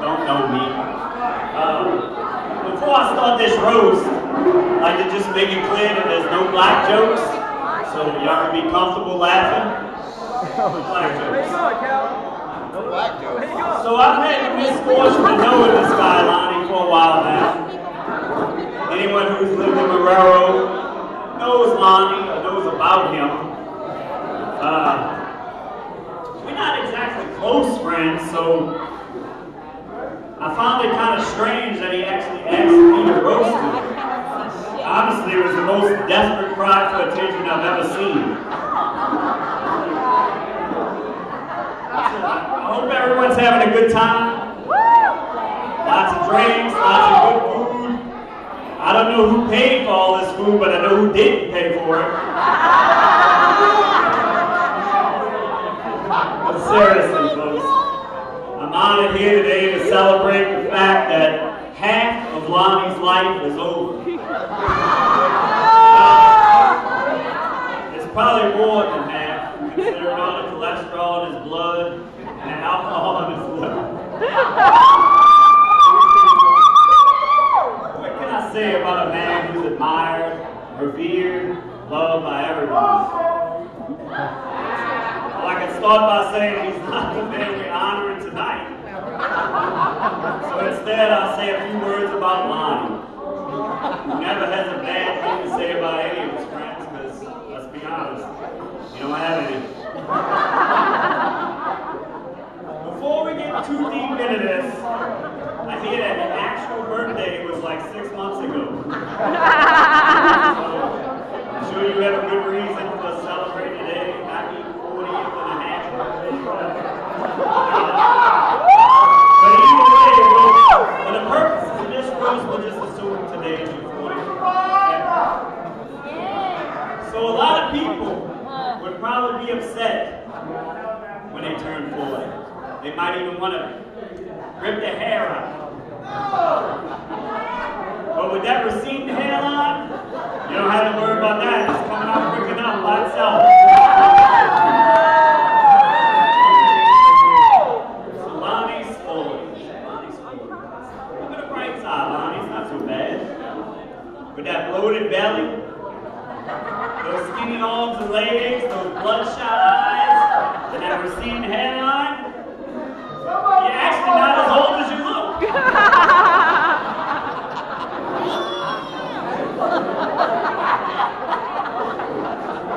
Don't know me. Before I start this roast, I'd like to just make it clear that there's no black jokes, so y'all can be comfortable laughing. No black jokes. No black jokes. So I've had the misfortune to know this guy, Lonnie, for a while now. Anyone who's lived in Marrero knows Lonnie or knows about him. We're not exactly close friends, so I found it kind of strange that he actually asked me to roast him. Honestly, it was the most desperate cry for attention I've ever seen. I hope everyone's having a good time. Lots of drinks, lots of good food. I don't know who paid for all this food, but I know who didn't pay for it. But seriously, folks, I'm honored here today to celebrate the fact that half of Lonnie's life is over. It's probably more than half, considering all the cholesterol in his blood and the alcohol in his liver. What can I say about a man who's admired, revered, loved by everyone? Well, I can start by saying he's not the man we're honoring tonight. So instead, I'll say a few words about Lonnie, who never has a bad thing to say about any of his friends, because, let's be honest, you don't have any. Before we get too deep into this, I hear that the actual birthday was like 6 months ago. So, I'm sure you have a good reason for celebrating today. Happy 40th and a half birthday. But either way, for the purposes of this roast, we'll just assume today is your 40th. So a lot of people would probably be upset when they turn 40. They might even want to rip their hair out. But with that receding hairline, you don't have to worry about that. It's coming out quick enough by itself. So Lonnie's 40. Look at the bright side, Lonnie's not so bad. With that bloated belly, those skinny arms and legs, those bloodshot eyes, and that receding hairline, you're actually not as old as you look.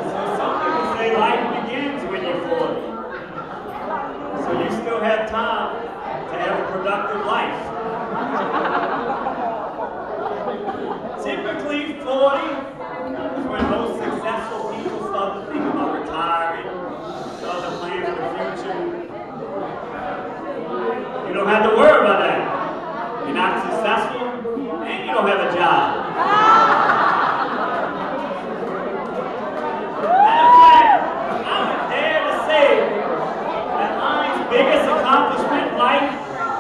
So some people say life begins when you're 40. So you still have time to have a productive life. Typically 40 is when most successful people start to think about retiring, start to plan for the future. You don't have to worry about that. You're not successful, and you don't have a job. Matter of fact, I would dare to say that Lonnie's biggest accomplishment in life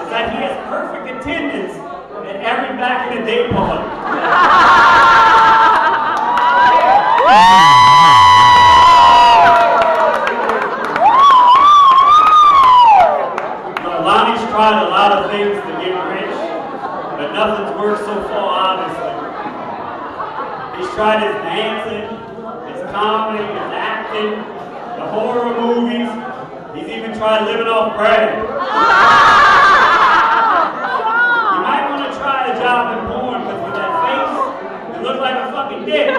is that he has perfect attendance at every back in the day party. Lonnie's tried a lot of things to get rich, but nothing's worked so far, obviously. He's tried his dancing, his comedy, his acting, the horror movies. He's even tried living off bread. You might want to try a job in porn, because with that face, you look like a fucking dick.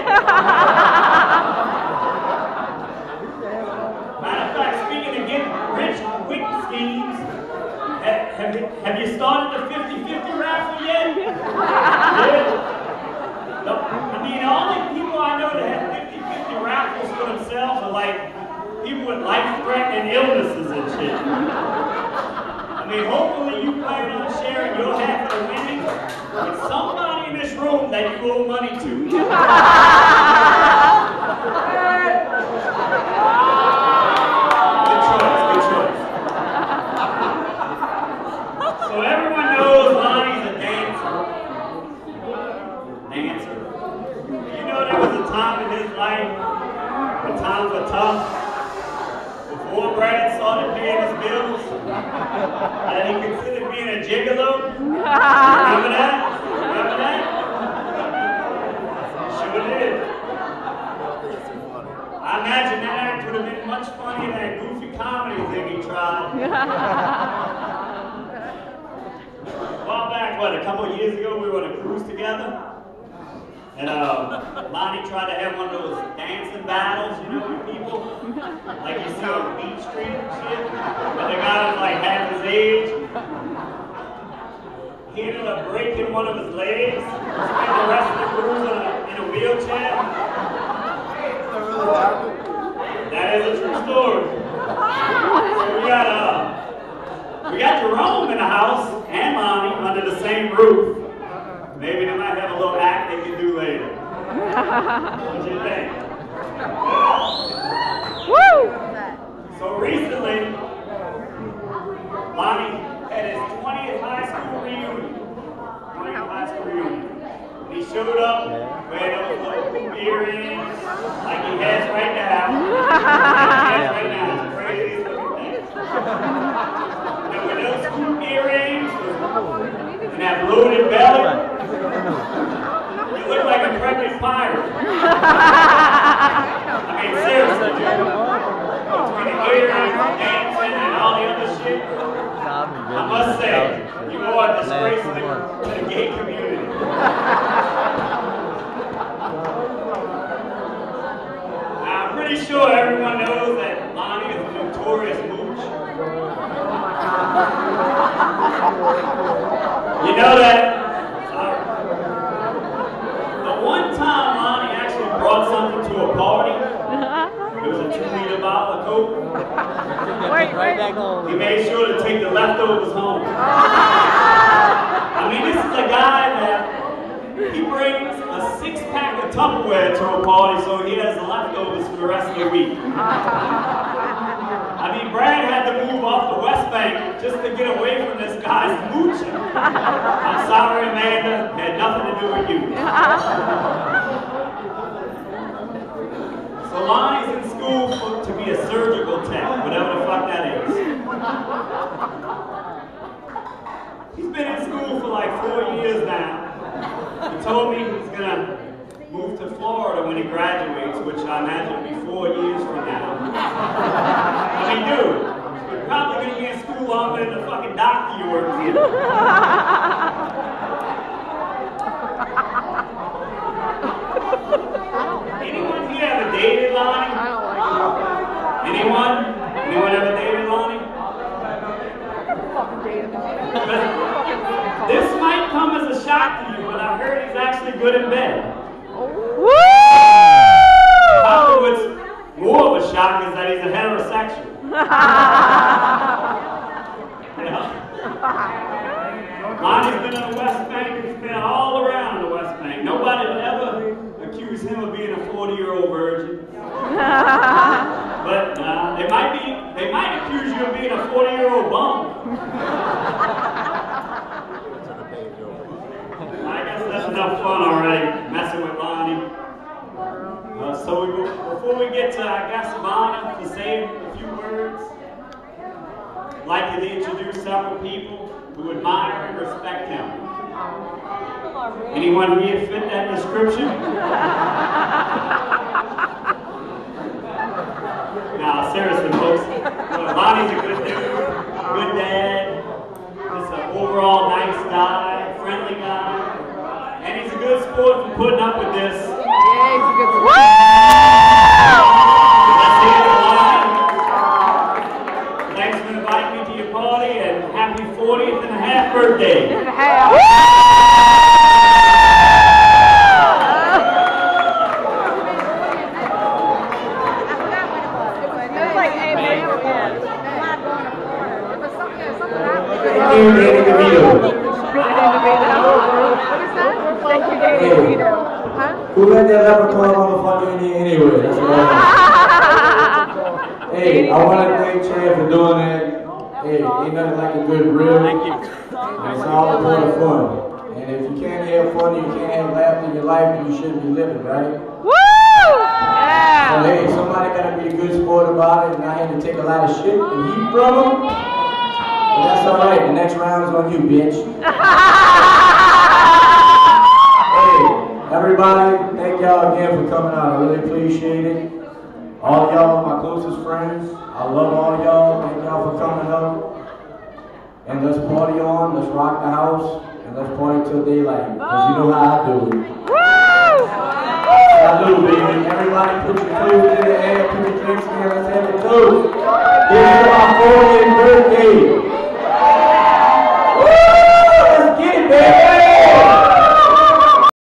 Matter of fact, speaking of getting rich quick schemes, have you started the 50-50 raffle yet? Yeah. No, I mean, the only people I know that have 50-50 raffles for themselves are like people with life-threatening illnesses and shit. I mean, hopefully you plan on sharing your half of the winnings with somebody in this room that you owe money to. Good choice, good choice. So everyone knows Lonnie's a dancer. You know there was a time in his life when times were tough, before Brad started paying his bills, that he considered being a earlobe? Remember that? Remember that? Sure did. I imagine that act would have been much funnier than that goofy comedy thing he tried. A while back, what, a couple of years ago, we were on a cruise together. And Lonnie tried to have one of those dancing battles, you know, with people. Like you see on Beach Street and shit. But the guy was like half his age. He ended up breaking one of his legs. Spent the rest of the cruise in a wheelchair. That is a true story. So we got Jerome in the house and Lonnie under the same roof. Maybe they might have a little act they can do later. What do you think? Woo! So recently, Lonnie had his 20th high school reunion. 20th high school reunion. And he showed up wearing those little earrings like he has right now. It's the craziest looking thing. And with those cool earrings and that bloated belly, you look like a pregnant pirate. I mean, seriously, dude. Between the earrings, dancing, and all the other shit, I must say, you are a disgrace to the gay community. Now, I'm pretty sure everyone knows that Lonnie is a notorious mooch. You know that? The one time Lonnie actually brought something to a party, it was a 2-liter bottle of Coke. Right back home. He made sure to take the leftovers home. I mean, this is a guy that he brings a 6-pack of Tupperware to a party so he has the leftovers for the rest of the week. I mean, Brad had to move off the West Bank just to get away from this guy's mooching. I'm sorry, Amanda, had nothing to do with you. So Lonnie's in school to be a surgical tech, whatever the fuck that is. He's been in school for like 4 years now. He told me he's gonna move to Florida when he graduates, which I imagine will be 4 years from now. I mean, dude, you're probably gonna be in school longer than the fucking doctor you work for. Anyone here ever dated Lonnie? I don't like it. Anyone? Anyone ever dated Lonnie? Fucking dated him. This might come as a shock to you, but I heard he's actually good in bed. Woo! Probably what's more of a shock is that he's a heterosexual. You know? Lonnie's been on the West Bank, he's been all around the West Bank. Nobody would ever accuse him of being a 40-year-old virgin. But they might accuse you of being a 40-year-old bum. I guess that's enough fun already, messing with Lonnie. Before we get to our guest of honor to say a few words, I'd like to introduce several people who admire and respect him. Anyone here fit that description? Nah, seriously, folks. Lonnie's a good dude, good dad, just an overall nice guy, friendly guy, and he's a good sport for putting up with this. Yeah, he's a good sport. Let's hear it, Lonnie. Thanks for inviting me to your party, and happy 40th and a half birthday. And a half. Who let that leprechaun motherfucker in here anyway? That's what Hey, I want to thank Chad for doing that. Hey, ain't nothing like a good rib. Thank you. It's all a part of fun. And if you can't have fun, you can't have laughter in your life, then you shouldn't be living, right? Woo! Yeah! So hey, somebody got to be a good sport about it, and I had to take a lot of shit and heat from them. But that's all right. The next round's on you, bitch. Hey, everybody, thank y'all again for coming out. I really appreciate it. All y'all, my closest friends, I love all y'all. Thank y'all for coming out. And let's party on. Let's rock the house. And let's party till daylight. Because you know how I do it. Salute, baby. Everybody put your food in the air. Put your drinks in there. Let's have a toast.